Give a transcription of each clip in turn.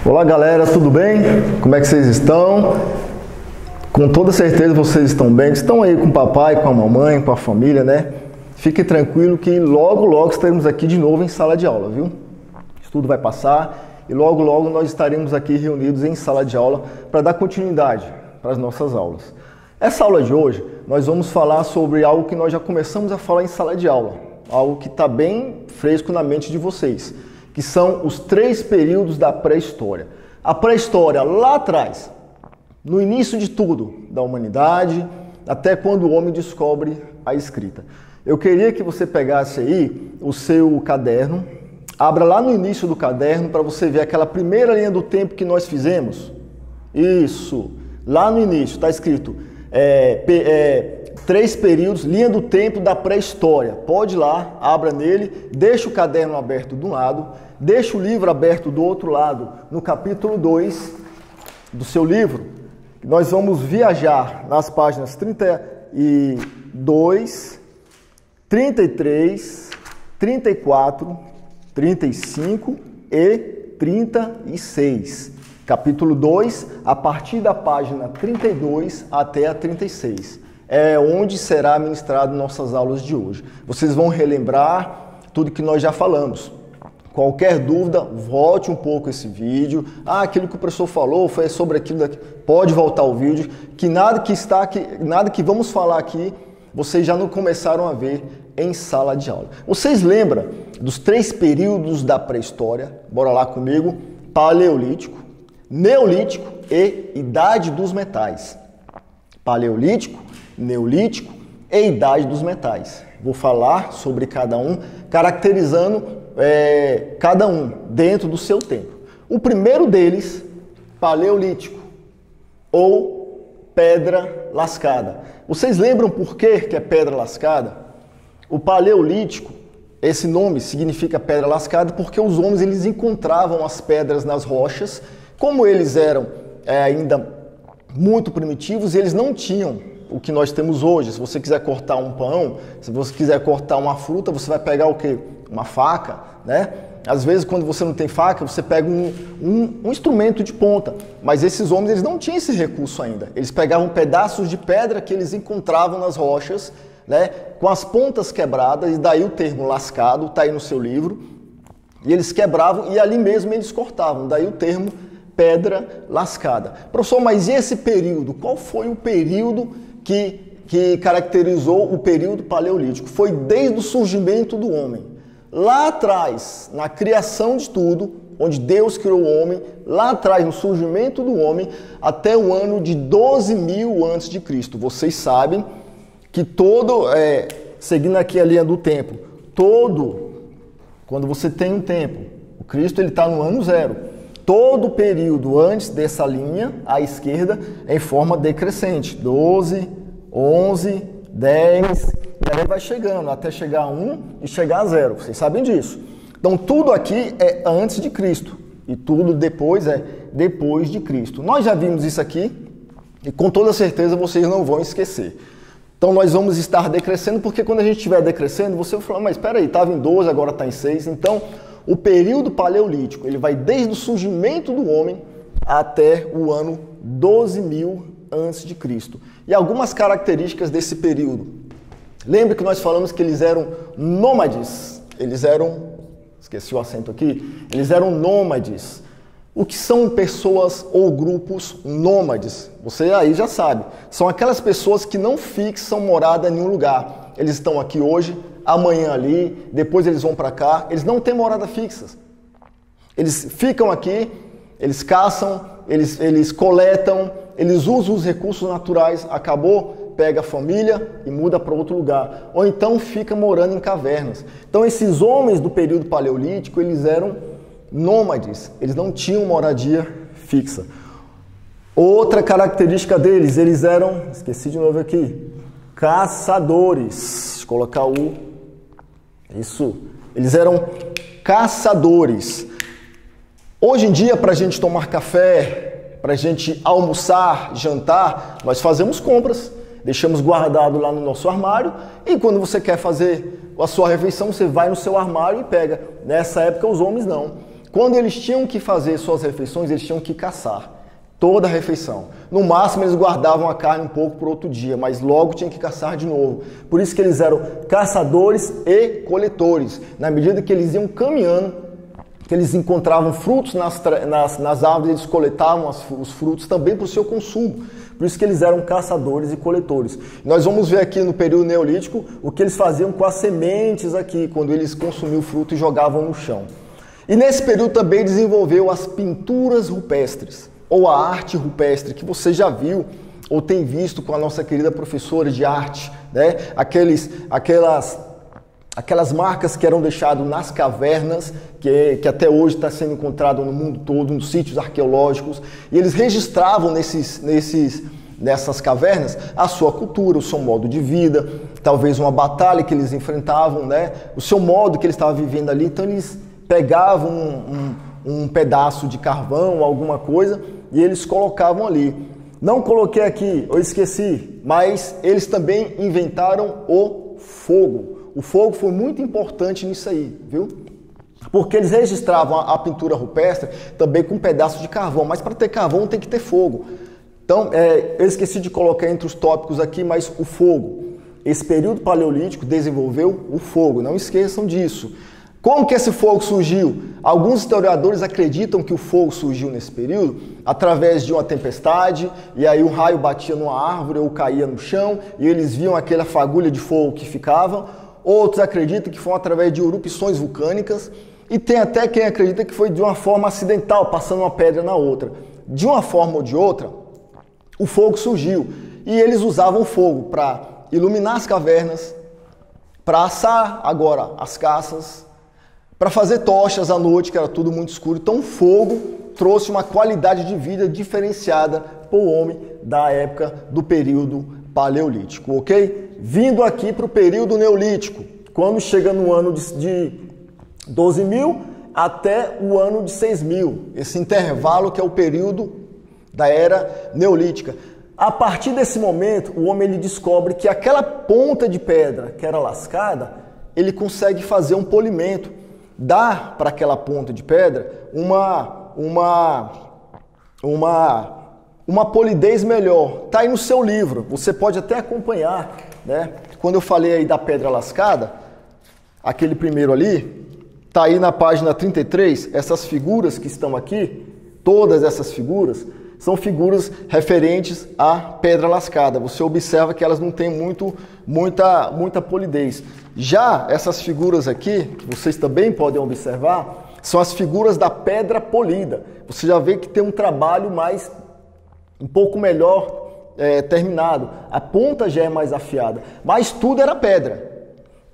Olá galera, tudo bem? Como é que vocês estão? Com toda certeza vocês estão bem, estão aí com o papai, com a mamãe, com a família, né? Fique tranquilo que logo estaremos aqui de novo em sala de aula, viu? Isso tudo vai passar e logo nós estaremos aqui reunidos em sala de aula para dar continuidade para as nossas aulas. Essa aula de hoje nós vamos falar sobre algo que nós já começamos a falar em sala de aula, algo que está bem fresco na mente de vocês, que são os 3 períodos da pré-história. A pré-história lá atrás, no início de tudo, da humanidade, até quando o homem descobre a escrita. Eu queria que você pegasse aí o seu caderno, abra lá no início do caderno para você ver aquela primeira linha do tempo que nós fizemos. Isso, lá no início está escrito 3 períodos, linha do tempo da pré-história. Pode ir lá, abra nele, deixa o caderno aberto de um lado, deixa o livro aberto do outro lado, no capítulo 2 do seu livro. Nós vamos viajar nas páginas 32, 33, 34, 35 e 36. Capítulo 2, a partir da página 32 até a 36. É onde será ministrado nossas aulas de hoje. Vocês vão relembrar tudo que nós já falamos. Qualquer dúvida, volte um pouco esse vídeo. Aquilo que o professor falou foi sobre aquilo daqui. Pode voltar o vídeo, que nada que está aqui, nada que vamos falar aqui, vocês já não começaram a ver em sala de aula. Vocês lembram dos 3 períodos da pré-história? Bora lá comigo. Paleolítico, Neolítico e Idade dos Metais. Paleolítico, Neolítico e Idade dos Metais. Vou falar sobre cada um, caracterizando cada um dentro do seu tempo. O primeiro deles, Paleolítico, ou Pedra Lascada. Vocês lembram por que é Pedra Lascada? O Paleolítico, esse nome significa Pedra Lascada porque os homens eles encontravam as pedras nas rochas. Como eles eram ainda muito primitivos, eles não tinham o que nós temos hoje. Se você quiser cortar um pão, se você quiser cortar uma fruta, você vai pegar o quê? Uma faca, né? Às vezes, quando você não tem faca, você pega um instrumento de ponta. Mas esses homens eles não tinham esse recurso ainda. Eles pegavam pedaços de pedra que eles encontravam nas rochas, né? Com as pontas quebradas, e daí o termo lascado, está aí no seu livro. E eles quebravam e ali mesmo eles cortavam, daí o termo Pedra Lascada. Professor, mas e esse período? Qual foi o período que caracterizou o período paleolítico? Foi desde o surgimento do homem. Lá atrás, na criação de tudo, onde Deus criou o homem, lá atrás, no surgimento do homem, até o ano de 12.000 a.C. Vocês sabem que seguindo aqui a linha do tempo, quando você tem um tempo, o Cristo ele está no ano 0. Todo o período antes dessa linha, à esquerda, é em forma decrescente. 12, 11, 10, e aí vai chegando, até chegar a 1 e chegar a 0. Vocês sabem disso. Então, tudo aqui é antes de Cristo. E tudo depois é depois de Cristo. Nós já vimos isso aqui, e com toda certeza vocês não vão esquecer. Então, nós vamos estar decrescendo, porque quando a gente estiver decrescendo, você vai falar, mas espera aí, estava em 12, agora está em 6. Então, o período paleolítico, ele vai desde o surgimento do homem até o ano 12.000 a.C. E algumas características desse período. Lembre que nós falamos que eles eram nômades. Esqueci o acento aqui. Eles eram nômades. O que são pessoas ou grupos nômades? Você aí já sabe. São aquelas pessoas que não fixam morada em nenhum lugar. Eles estão aqui hoje, amanhã ali, depois eles vão para cá. Eles não têm morada fixa. Eles ficam aqui, eles caçam, eles coletam, eles usam os recursos naturais, acabou, pega a família e muda para outro lugar. Ou então fica morando em cavernas. Então esses homens do período paleolítico, eles eram nômades, eles não tinham moradia fixa. Outra característica deles, eles eram, esqueci de novo aqui, caçadores. Deixa eu colocar isso. Eles eram caçadores. Hoje em dia, para a gente tomar café, para a gente almoçar, jantar, nós fazemos compras. Deixamos guardado lá no nosso armário e quando você quer fazer a sua refeição, você vai no seu armário e pega. Nessa época, os homens não. quando eles tinham que fazer suas refeições, eles tinham que caçar. Toda a refeição. No máximo, eles guardavam a carne um pouco para outro dia, mas logo tinham que caçar de novo. Por isso que eles eram caçadores e coletores. Na medida que eles iam caminhando, que eles encontravam frutos nas árvores, eles coletavam os frutos também para o seu consumo. Por isso que eles eram caçadores e coletores. Nós vamos ver aqui no período neolítico o que eles faziam com as sementes aqui, quando eles consumiam o fruto e jogavam no chão. E nesse período também desenvolveu as pinturas rupestres, ou a arte rupestre, que você já viu ou tem visto com a nossa querida professora de arte, né? Aquelas marcas que eram deixadas nas cavernas, que até hoje está sendo encontrado no mundo todo, nos sítios arqueológicos, e eles registravam nessas cavernas a sua cultura, o seu modo de vida, talvez uma batalha que eles enfrentavam, né? O seu modo que eles estavam vivendo ali. Então eles pegavam um pedaço de carvão, alguma coisa, e eles colocavam ali. Não coloquei aqui, eu esqueci, mas eles também inventaram o fogo. O fogo foi muito importante nisso aí, viu? Porque eles registravam a pintura rupestre também com um pedaço de carvão, mas para ter carvão tem que ter fogo. Então, eu esqueci de colocar entre os tópicos aqui, mas o fogo. Esse período paleolítico desenvolveu o fogo, não esqueçam disso. Como que esse fogo surgiu? Alguns historiadores acreditam que o fogo surgiu nesse período através de uma tempestade, e aí o raio batia numa árvore ou caía no chão, e eles viam aquela fagulha de fogo que ficava. Outros acreditam que foi através de erupções vulcânicas, e tem até quem acredita que foi de uma forma acidental, passando uma pedra na outra. De uma forma ou de outra, o fogo surgiu, e eles usavam o fogo para iluminar as cavernas, para assar agora as caças, para fazer tochas à noite, que era tudo muito escuro. Então o fogo trouxe uma qualidade de vida diferenciada para o homem da época do período paleolítico, ok? Vindo aqui para o período neolítico, quando chega no ano de 12.000 até o ano de 6.000, esse intervalo que é o período da era neolítica. A partir desse momento, o homem ele descobre que aquela ponta de pedra que era lascada, ele consegue fazer um polimento, dar para aquela ponta de pedra uma polidez melhor. Está aí no seu livro, você pode até acompanhar, né? Quando eu falei aí da pedra lascada, aquele primeiro ali, está aí na página 33, essas figuras que estão aqui, todas essas figuras, são figuras referentes à pedra lascada. Você observa que elas não têm muita polidez. Já essas figuras aqui, que vocês também podem observar, são as figuras da pedra polida. Você já vê que tem um trabalho um pouco melhor terminado. A ponta já é mais afiada, mas tudo era pedra.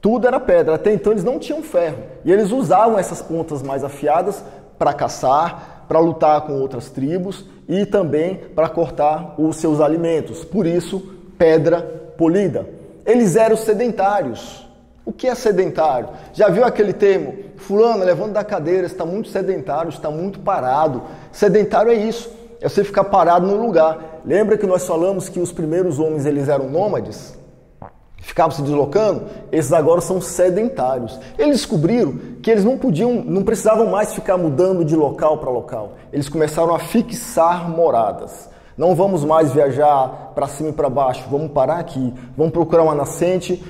Tudo era pedra. Até então eles não tinham ferro. E eles usavam essas pontas mais afiadas para caçar, para lutar com outras tribos e também para cortar os seus alimentos. Por isso, pedra polida. Eles eram sedentários. O que é sedentário? Já viu aquele termo? Fulano, levando da cadeira, está muito sedentário, está muito parado. Sedentário é isso, é você ficar parado no lugar. Lembra que nós falamos que os primeiros homens eles eram nômades? Ficavam se deslocando? Esses agora são sedentários. Eles descobriram que eles não precisavam mais ficar mudando de local para local. Eles começaram a fixar moradas. Não vamos mais viajar para cima e para baixo, vamos parar aqui, vamos procurar uma nascente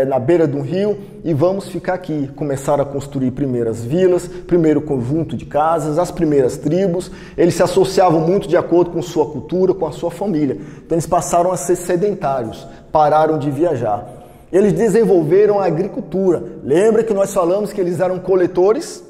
na beira do rio e vamos ficar aqui. Começaram a construir primeiras vilas, primeiro conjunto de casas, as primeiras tribos. Eles se associavam muito de acordo com sua cultura, com a sua família. Então eles passaram a ser sedentários, pararam de viajar. Eles desenvolveram a agricultura. Lembra que nós falamos que eles eram coletores?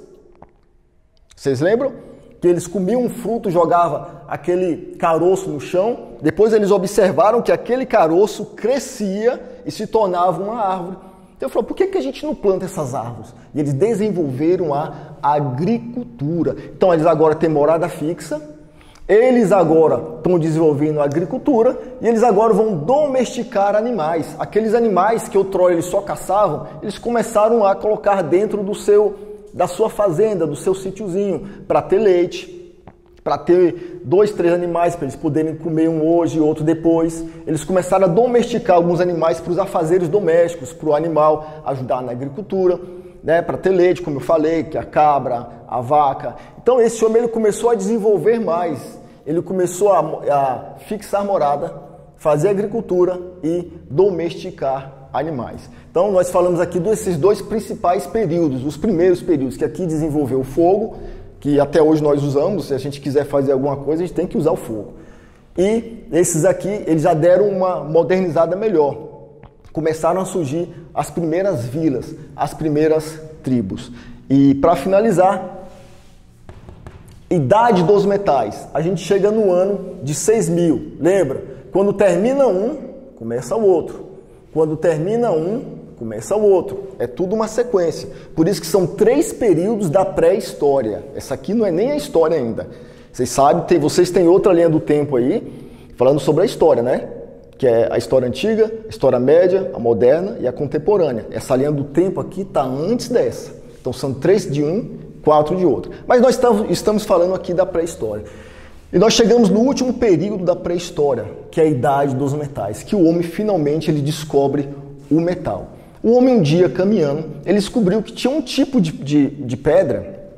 Vocês lembram? Que eles comiam um fruto, jogavam aquele caroço no chão, depois eles observaram que aquele caroço crescia e se tornava uma árvore. Então ele falou, por que a gente não planta essas árvores? E eles desenvolveram a agricultura. Então eles agora têm morada fixa, eles agora estão desenvolvendo a agricultura e eles agora vão domesticar animais. Aqueles animais que outrora eles só caçavam, eles começaram a colocar dentro da sua fazenda, do seu sítiozinho, para ter leite, para ter 2, 3 animais, para eles poderem comer um hoje e outro depois. Eles começaram a domesticar alguns animais para os afazeres domésticos, para o animal ajudar na agricultura. né, para ter leite, como eu falei, que é a cabra, a vaca. Então esse homem ele começou a desenvolver mais, ele começou a fixar morada, fazer agricultura e domesticar animais. Então nós falamos aqui desses dois principais períodos, os primeiros períodos, que aqui desenvolveu o fogo, que até hoje nós usamos, se a gente quiser fazer alguma coisa, a gente tem que usar o fogo. E esses aqui, eles já deram uma modernizada melhor. Começaram a surgir as primeiras vilas, as primeiras tribos. E para finalizar, idade dos metais. A gente chega no ano de 6.000. Lembra? Quando termina um, começa o outro. Quando termina um, começa o outro. É tudo uma sequência. Por isso que são 3 períodos da pré-história. Essa aqui não é nem a história ainda. Vocês sabem, vocês têm outra linha do tempo aí, falando sobre a história, né? Que é a história antiga, a história média, a moderna e a contemporânea. Essa linha do tempo aqui está antes dessa. Então são 3 de um, 4 de outro. Mas nós estamos falando aqui da pré-história. E nós chegamos no último período da pré-história, que é a idade dos metais, que o homem finalmente ele descobre o metal. O homem um dia caminhando, ele descobriu que tinha um tipo de pedra,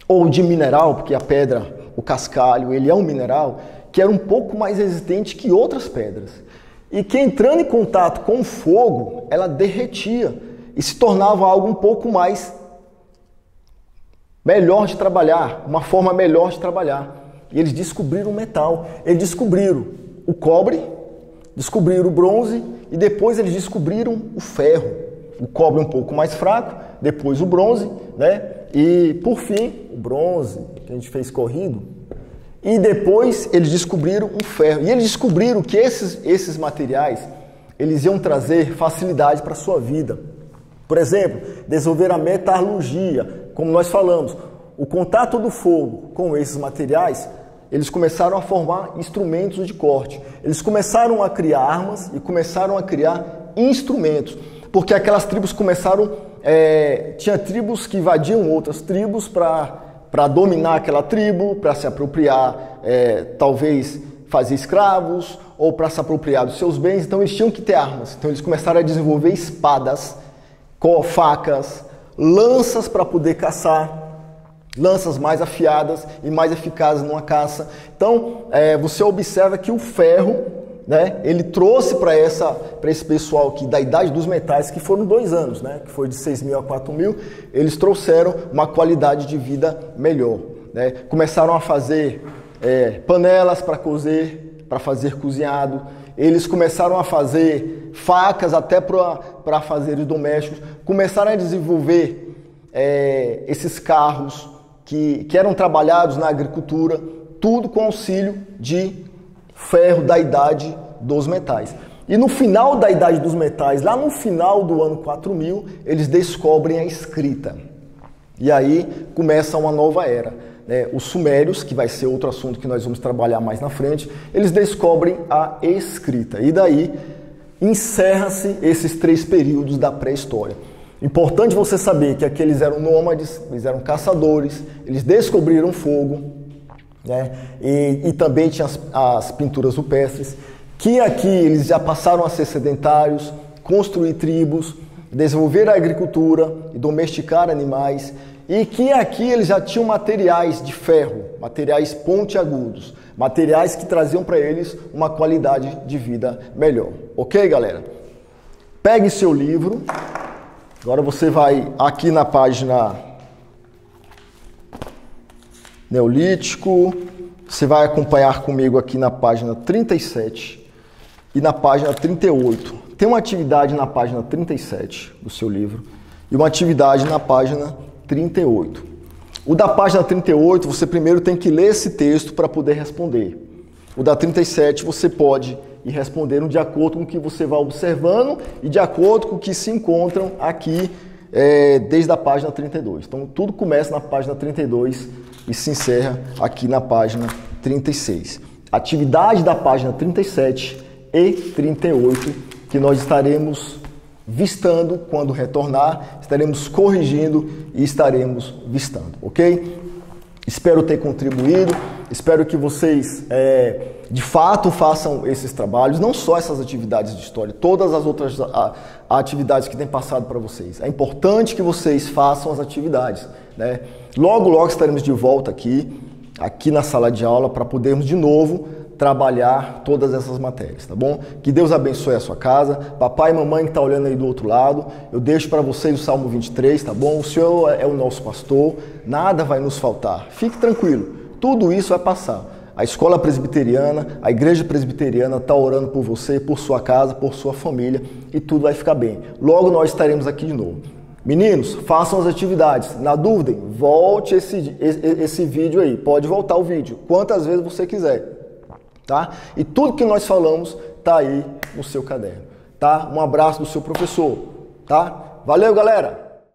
ou de mineral, porque a pedra, o cascalho, ele é um mineral, que era um pouco mais resistente que outras pedras. E que entrando em contato com o fogo, ela derretia e se tornava algo um pouco mais melhor de trabalhar, uma forma melhor de trabalhar. E eles descobriram o metal, eles descobriram o cobre, descobriram o bronze e depois eles descobriram o ferro. O cobre um pouco mais fraco, depois o bronze, né? E por fim, o bronze, que a gente fez corrido. E depois eles descobriram o ferro. E eles descobriram que esses materiais, eles iam trazer facilidade para a sua vida. Por exemplo, desenvolver a metalurgia, como nós falamos. O contato do fogo com esses materiais, eles começaram a formar instrumentos de corte. Eles começaram a criar armas e começaram a criar instrumentos. Porque aquelas tribos começaram... tinha tribos que invadiam outras tribos para dominar aquela tribo, para se apropriar, talvez fazer escravos, ou para se apropriar dos seus bens. Então eles tinham que ter armas. Então eles começaram a desenvolver espadas, facas, lanças para poder caçar, lanças mais afiadas e mais eficazes numa caça. Então você observa que o ferro, né, ele trouxe para esse pessoal aqui da idade dos metais, que foram 2 anos, né, que foi de 6.000 a 4.000, eles trouxeram uma qualidade de vida melhor. Né? Começaram a fazer panelas para cozer, para fazer cozinhado. Eles começaram a fazer facas até para fazeres domésticos. Começaram a desenvolver esses carros que eram trabalhados na agricultura, tudo com auxílio de ferro da idade dos metais. E no final da idade dos metais, lá no final do ano 4.000, eles descobrem a escrita. E aí começa uma nova era. Os sumérios, que vai ser outro assunto que nós vamos trabalhar mais na frente, eles descobrem a escrita. E daí encerra-se esses 3 períodos da pré-história. Importante você saber que aqueles eram nômades, eles eram caçadores, eles descobriram fogo, né? E também tinha as pinturas rupestres, que aqui eles já passaram a ser sedentários, construir tribos, desenvolver a agricultura e domesticar animais, e que aqui eles já tinham materiais de ferro, materiais pontiagudos, materiais que traziam para eles uma qualidade de vida melhor. Ok, galera? Pegue seu livro, agora você vai aqui na página Neolítico, você vai acompanhar comigo aqui na página 37 e na página 38. Tem uma atividade na página 37 do seu livro e uma atividade na página 38. O da página 38, você primeiro tem que ler esse texto para poder responder. O da 37, você pode ir respondendo de acordo com o que você vai observando e de acordo com o que se encontram aqui desde a página 32. Então, tudo começa na página 32 e se encerra aqui na página 36. Atividade da página 37 e 38, que nós estaremos vistando quando retornar, estaremos corrigindo e estaremos vistando, ok? Espero ter contribuído, espero que vocês de fato façam esses trabalhos, não só essas atividades de história, todas as outras atividades que têm passado para vocês. É importante que vocês façam as atividades, né? Logo, logo estaremos de volta aqui na sala de aula para podermos de novo trabalhar todas essas matérias, tá bom? Que Deus abençoe a sua casa. Papai e mamãe que tá olhando aí do outro lado, eu deixo para vocês o Salmo 23, tá bom? O Senhor é o nosso pastor, nada vai nos faltar. Fique tranquilo, tudo isso vai passar. A escola presbiteriana, a igreja presbiteriana está orando por você, por sua casa, por sua família e tudo vai ficar bem. Logo nós estaremos aqui de novo. Meninos, façam as atividades. Na dúvida, volte esse vídeo aí. Pode voltar o vídeo quantas vezes você quiser. Tá? E tudo que nós falamos tá aí no seu caderno, tá? Um abraço do seu professor, tá? Valeu, galera!